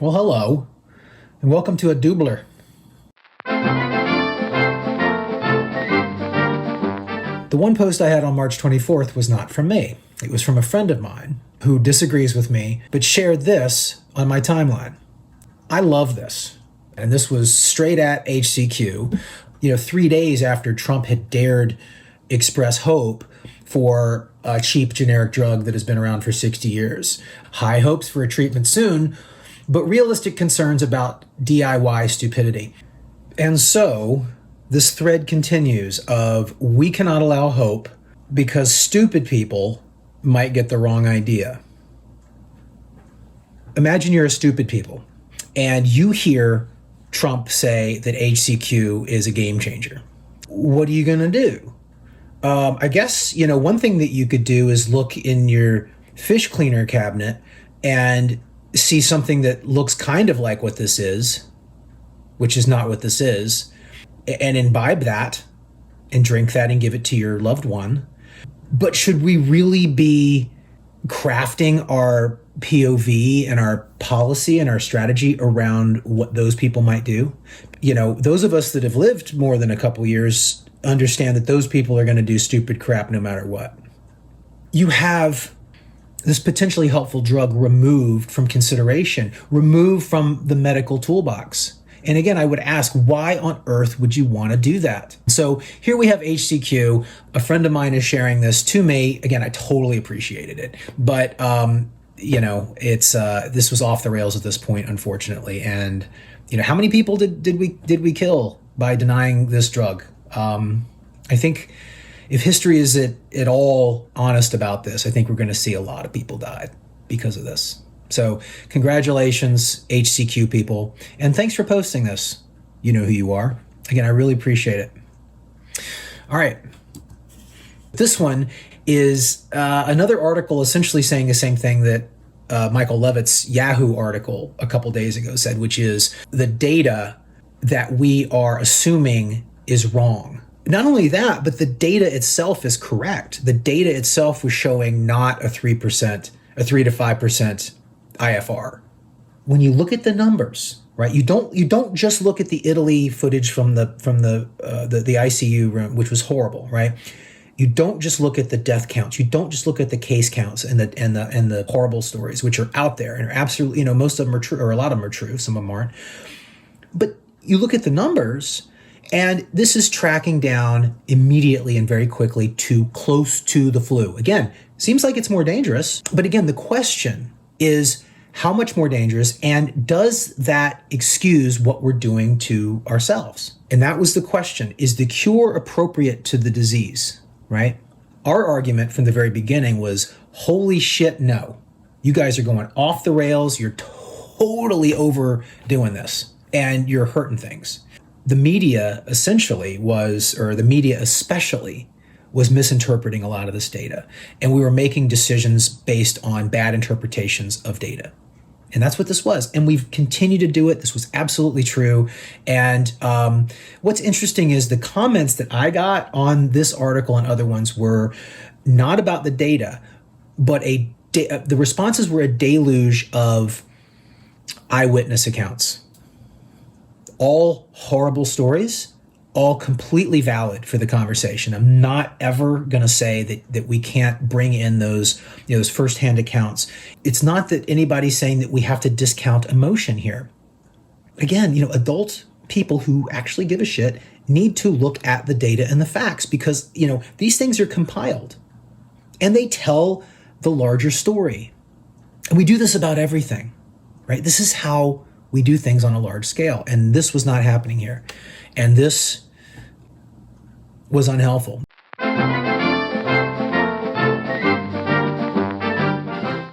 Well, hello, and welcome to a doubler. The one post I had on March 24th was not from me. It was from a friend of mine who disagrees with me, but shared this on my timeline. I love this. And this was straight at HCQ, 3 days after Trump had dared express hope for a cheap generic drug that has been around for 60 years. High hopes for a treatment soon, but realistic concerns about DIY stupidity. And so this thread continues of we cannot allow hope because stupid people might get the wrong idea. Imagine you're a stupid people and you hear Trump say that HCQ is a game changer. What are you going to do? I guess, one thing that you could do is look in your fish cleaner cabinet and see something that looks kind of like what this is, which is not what this is, and imbibe that and drink that and give it to your loved one. But should we really be crafting our POV and our policy and our strategy around what those people might do? Those of us that have lived more than a couple years understand that those people are going to do stupid crap no matter what. You have this potentially helpful drug removed from consideration, removed from the medical toolbox. And again, I would ask, why on earth would you want to do that? So here we have HCQ. A friend of mine is sharing this to me. Again, I totally appreciated it. But, it's this was off the rails at this point, unfortunately. And, how many people did we kill by denying this drug? I think if history is at all honest about this, I think we're going to see a lot of people die because of this. So congratulations, HCQ people. And thanks for posting this. You know who you are. Again, I really appreciate it. All right. This one is another article essentially saying the same thing that Michael Levitt's Yahoo article a couple days ago said, which is the data that we are assuming is wrong. Not only that, but the data itself is correct. The data itself was showing not a 3%, a 3 to 5% IFR. When you look at the numbers, right? You don't just look at the Italy footage from the ICU room, which was horrible, right? You don't just look at the death counts. You don't just look at the case counts and the horrible stories, which are out there and are absolutely, most of them are true, or a lot of them are true. Some of them aren't. But you look at the numbers, and this is tracking down immediately and very quickly to close to the flu. Again, seems like it's more dangerous. But again, the question is how much more dangerous, and does that excuse what we're doing to ourselves? And that was the question. Is the cure appropriate to the disease, right? Our argument from the very beginning was, holy shit, no. You guys are going off the rails. You're totally overdoing this, and you're hurting things. The media essentially was, or the media especially, was misinterpreting a lot of this data. And we were making decisions based on bad interpretations of data. And that's what this was. And we've continued to do it. This was absolutely true. And what's interesting is the comments that I got on this article and other ones were not about the data, but the responses were a deluge of eyewitness accounts. All horrible stories, all completely valid for the conversation. I'm not ever going to say that we can't bring in those firsthand accounts. It's not that anybody's saying that we have to discount emotion here. Again, adult people who actually give a shit need to look at the data and the facts because, these things are compiled and they tell the larger story. And we do this about everything, right? This is how we do things on a large scale. And this was not happening here. And this was unhelpful.